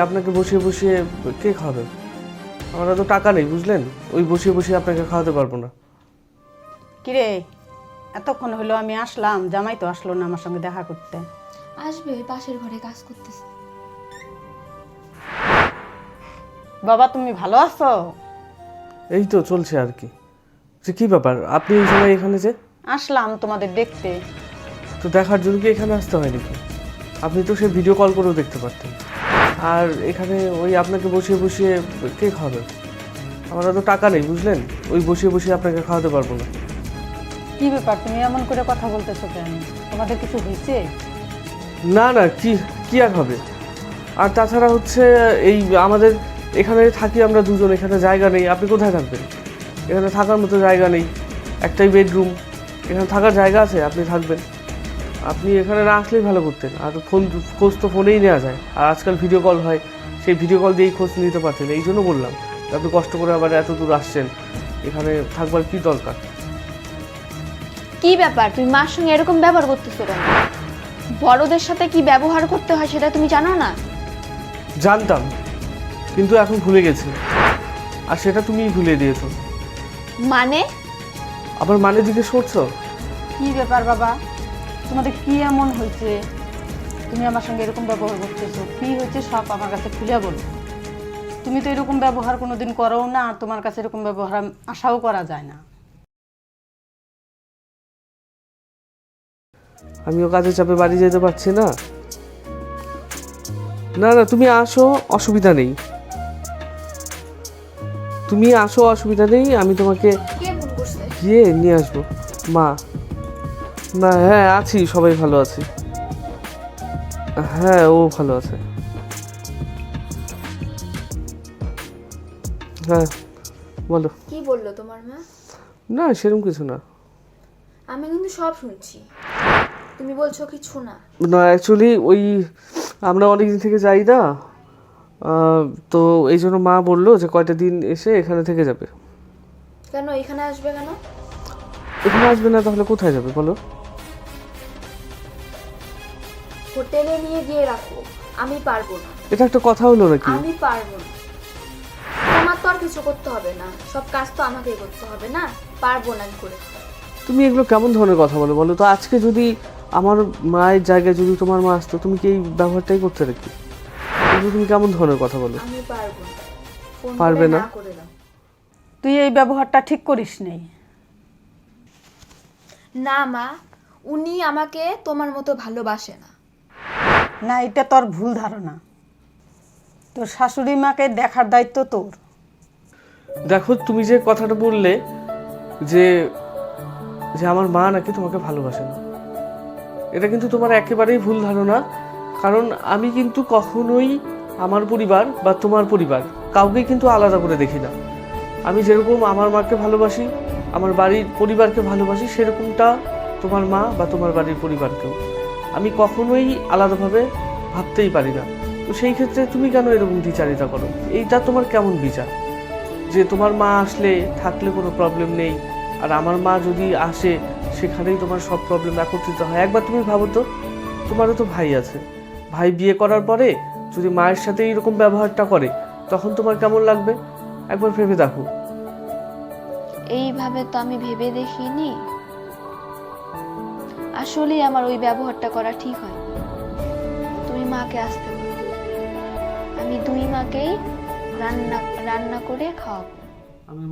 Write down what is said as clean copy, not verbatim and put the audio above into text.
আপনাকে বসিয়ে বসিয়ে কে খাওয়াবে? আমরা তো টাকা নেই, বুঝলেন? ওই বসিয়ে বসিয়ে আপনাকে খাওয়াতে পারবো না। কিরে, এতক্ষণ হলো আমি আসলাম, জামাই তো আসলো না আমার সঙ্গে দেখা করতে। আসবে, ওই পাশের ঘরে কাজ করতেছে। বাবা তুমি ভালো আছো? এই তো চলছে আর কি। কি ব্যাপার, আপনি এই সময় এখানে যে? আসলাম তোমাদের দেখতে। তো দেখার জন্য কি এখানে আসতে হয় নাকি? আপনি তো সে ভিডিও কল করেও দেখতে পারতেন। আর এখানে ওই আপনাকে বসিয়ে বসিয়ে কে খাওয়াবে? আমরা তো টাকা নেই, বুঝলেন? ওই বসিয়ে বসিয়ে আপনাকে খাওয়াতে পারবো না। কি ব্যাপার, তুমি এমন করে কথা বলতেছো কেন? তোমাদের কিছু হয়েছে? না না, কি কি আর হবে? আর তাছাড়া হচ্ছে এই আমাদের এখানে থাকি আমরা দুজন, এখানে জায়গা নেই। আপনি কোথায় থাকবেন? এখানে থাকার মতো জায়গা নেই, একটাই বেডরুম। এখানে থাকার জায়গা আছে, আপনি থাকবেন। আপনি এখানে না আসলেই ভালো করতেন। আর খোঁজ তো ফোনেই নেওয়া যায়, আর আজকাল ভিডিও কল হয়, সেই ভিডিও কল দিয়েই খোঁজ নিতে পারতেন। এই জন্য বললাম আপনি কষ্ট করে আবার এত দূর আসছেন, এখানে থাকবার কি দরকার? কি ব্যাপার, তুমি মার সঙ্গে এরকম ব্যবহার করতেছো কেন? বড়দের সাথে কি ব্যবহার করতে হয় সেটা তুমি জানো না? জানতাম, কিন্তু এখন ভুলে গেছি। আর সেটা তুমিই ভুলে দিয়েছো। মানে? আবার মানে জিজ্ঞেস করছো? কি ব্যাপার বাবা, তোমাদের কি এমন হয়েছে? তুমি আমার সঙ্গে এরকম ব্যবহার করতেছো, কি হয়েছে সব আমার কাছে খুলে বলো। তুমি তো এরকম ব্যবহার কোনোদিন করো না, আর তোমার কাছে এরকম ব্যবহার আশাও করা যায় না। আমিও কাজে চাপে বাড়ি যেতে পারছি না। না না, তুমি আসো, অসুবিধা নেই। তুমি আসো, অসুবিধা নেই। আমি তোমাকে কে ফোন করছে? গিয়ে নিয়ে আসবো। মা। না, হ্যাঁ আছি, সবাই ভালো আছি। হ্যাঁ, ও ভালো আছে। হ্যাঁ বলো। কি বললো তোমার মা? না সেরকম কিছু না। আমি কিন্তু সব শুনছি, তুমি বলছো কিছু না। না অ্যাকচুয়ালি ওই আমরা অনেকদিন থেকে যাই না, তো এই জন্য মা বললো যে কয়টা দিন এসে এখানে থেকে যাবে। কেন এখানে আসবে কেন? এখানে আসবে না তাহলে কোথায় যাবে বলো? হোটেলে নিয়ে গিয়ে রাখো। আমি পারবো না। এটা একটা কথা হলো নাকি? আমি পারবো না। তোমার তো আর কিছু করতে হবে না, সব কাজ তো আমাকেই করতে হবে না। পারবো না করে। তুমি এগুলো কেমন ধরনের কথা বলো বলো তো? আজকে যদি আমার মায়ের জায়গায় যদি তোমার মা আসতো, তুমি কি এই ব্যবহারটাই করতে নাকি? এগুলো তুমি কেমন ধরনের কথা বলো? আমি পারবো না। ফোন পারবে করে না? না করে দাও। তুই এই ব্যবহারটা ঠিক করিস নেই। না মা, উনি আমাকে তোমার মতো ভালোবাসে না। না, এটা তোর ভুল ধারণা। তোর শাশুড়ি মাকে দেখার দায়িত্ব তোর। দেখো, তুমি যে কথাটা বললে যে যে আমার মা নাকি তোমাকে ভালোবাসে না, এটা কিন্তু তোমার একেবারেই ভুল ধারণা। কারণ আমি কিন্তু কখনোই আমার পরিবার বা তোমার পরিবার কাউকে কিন্তু আলাদা করে দেখি না। আমি যেরকম আমার মাকে ভালোবাসি, আমার বাড়ির পরিবারকে ভালোবাসি, সেরকমটা তোমার মা বা তোমার বাড়ির পরিবারকেও আমি কখনোই আলাদাভাবে ভাবতেই পারি না। তো সেই ক্ষেত্রে তুমি কেন এরকম দ্বিচারিতা করো? এইটা তোমার কেমন বিচার যে তোমার মা আসলে থাকলে কোনো প্রবলেম নেই, আর আমার মা যদি আসে সেখানেই তোমার সব প্রবলেম একত্রিত হয়? একবার তুমি ভাবো তো, তোমারও তো ভাই আছে। ভাই বিয়ে করার পরে যদি মায়ের সাথে এরকম ব্যবহারটা করে, তখন তোমার কেমন লাগবে? একবার ভেবে দেখো। এইভাবে তো আমি ভেবে দেখিনি। আসলেই আমার ওই ব্যবহারটা করা ঠিক হয়। তুমি মাকে আসতে বলো, আমি দুই মাকেই রান্না রান্না করে খাওয়াবো। আমি